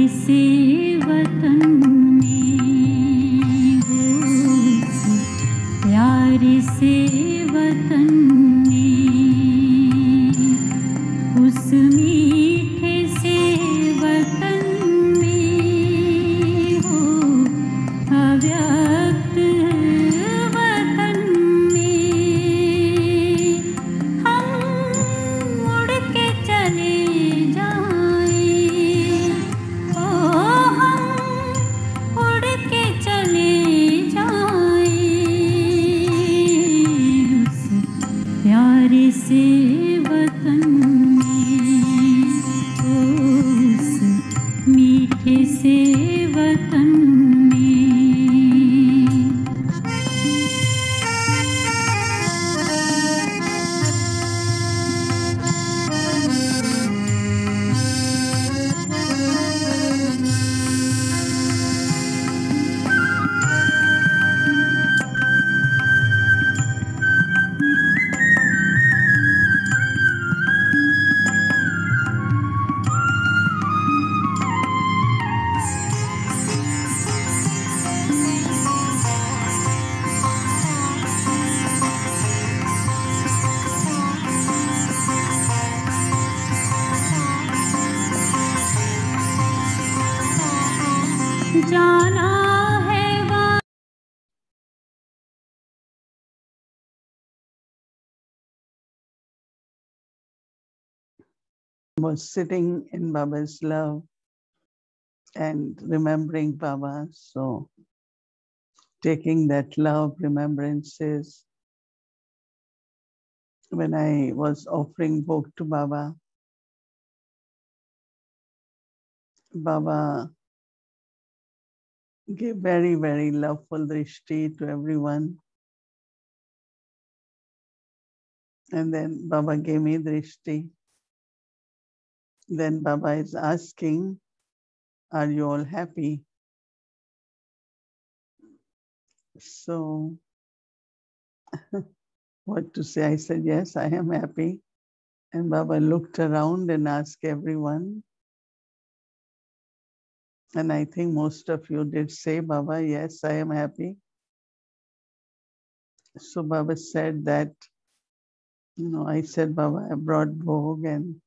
से वतन में हो, प्यार से वतन में, उस मीठे से वतन में हो, अव्यक्त वतन में हम उड़ के चले जाएं, ओ हम उड़ के चले जाएं, उस प्यारे से वतन में, उस मीठे से वतन में। जाना है वहाँ was sitting in Baba's love and remembering Baba. So taking that love, remembrances, when I was offering bhog to Baba, Baba gave very, very loveful drishti to everyone. And then Baba gave me drishti. Then Baba is asking, are you all happy? So what to say? I said, yes, I am happy. And Baba looked around and asked everyone. And I think most of you did say, Baba, yes, I am happy. So Baba said that, I said, Baba, I brought bhog, and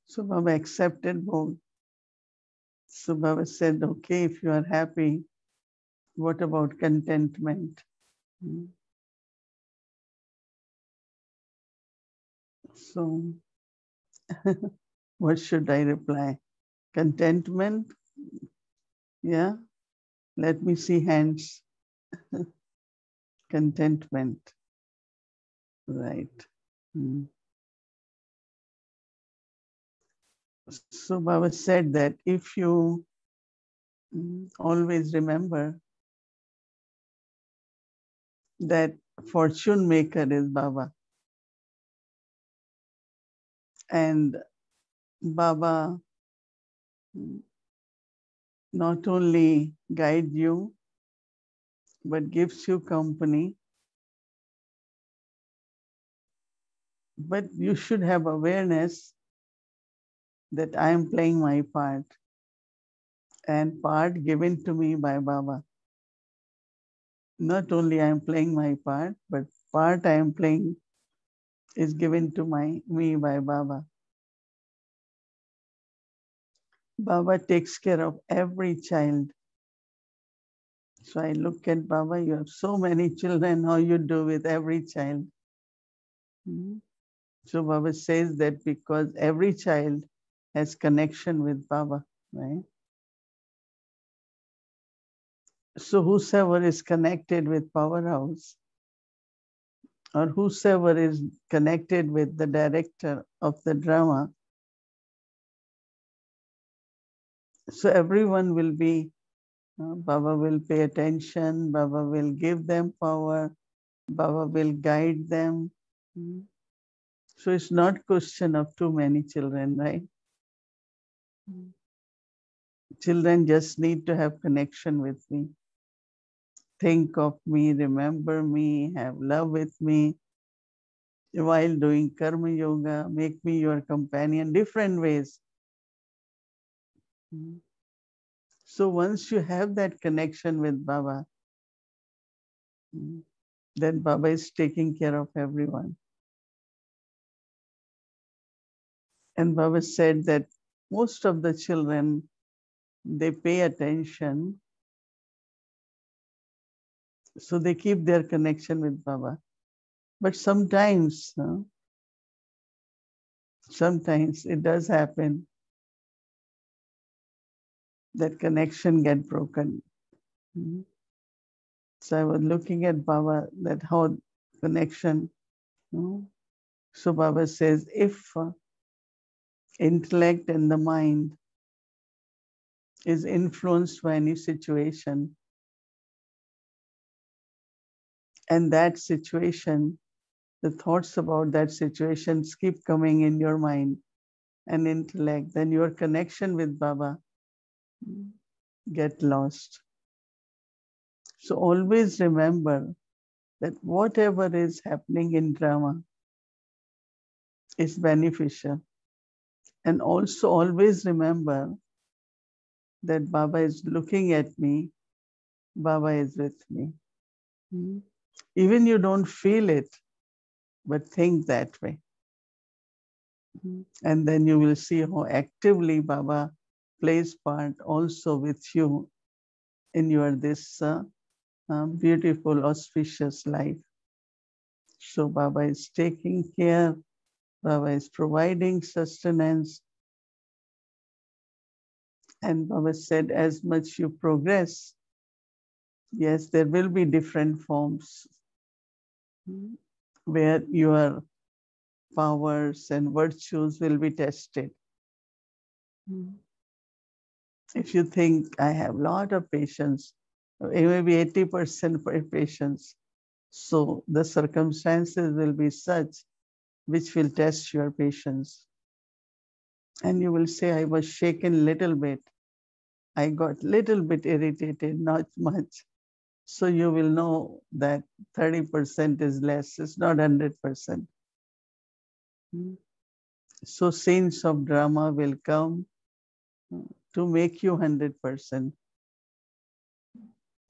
so Baba accepted bhog. So Baba said, okay, if you are happy, what about contentment? So what should I reply? Contentment? Yeah? Let me see hands. Contentment. Right. So Baba said that if you always remember that fortune maker is Baba, and Baba not only guides you, but gives you company, but you should have awareness that I am playing my part, and part given to me by Baba. Not only I am playing my part, but part I am playing is given to me by Baba. Baba takes care of every child. So I look at Baba, you have so many children, how you do with every child. So Baba says that because every child has connection with Baba, right? So whosoever is connected with Powerhouse, or whosoever is connected with the director of the drama, so everyone will be, Baba will pay attention, Baba will give them power, Baba will guide them. So it's not question of too many children, right? Children just need to have connection with me. Think of me, remember me, have love with me. While doing karma yoga, make me your companion, different ways. So once you have that connection with Baba, then Baba is taking care of everyone. And Baba said that most of the children, they pay attention, so they keep their connection with Baba. But sometimes it does happen that connection get broken. So I was looking at Baba, that how connection. So Baba says, if intellect and the mind is influenced by any situation, and that situation, the thoughts about that situation keep coming in your mind and intellect, then your connection with Baba get lost. So always remember that whatever is happening in drama is beneficial. And also always remember that Baba is looking at me, Baba is with me. Even you don't feel it, but think that way. And then you will see how actively Baba plays part also with you in your this beautiful, auspicious life. So Baba is taking care, Baba is providing sustenance. And Baba said, as much you progress, yes, there will be different forms where your powers and virtues will be tested. If you think, I have a lot of patience, maybe 80% patience, so the circumstances will be such which will test your patience. And you will say, I was shaken little bit. I got little bit irritated, not much. So you will know that 30% is less, it's not 100%. So scenes of drama will come to make you 100%.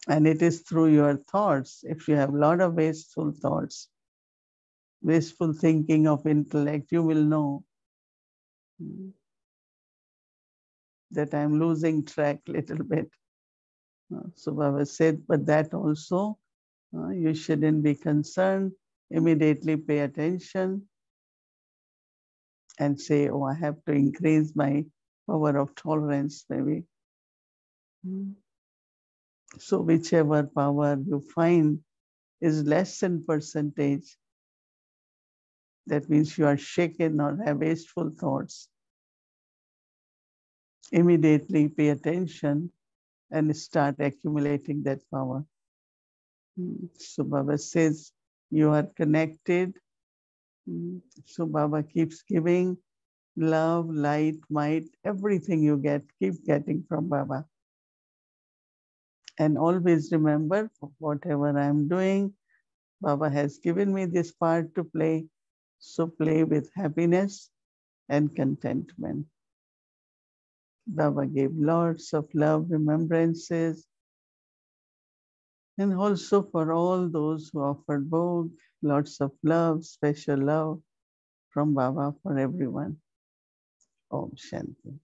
And it is through your thoughts. If you have a lot of wasteful thoughts, wasteful thinking of intellect, you will know that I'm losing track little bit. So Baba said, but that also, you shouldn't be concerned. Immediately pay attention and say, oh, I have to increase my power of tolerance, maybe. So whichever power you find is less in percentage, that means you are shaken or have wasteful thoughts. Immediately pay attention and start accumulating that power. So Baba says, you are connected. So Baba keeps giving love, light, might, everything you get, keep getting from Baba. And always remember, whatever I'm doing, Baba has given me this part to play. So play with happiness and contentment. Baba gave lots of love remembrances. And also for all those who offered Bhog, lots of love, special love from Baba for everyone. Om Shanti.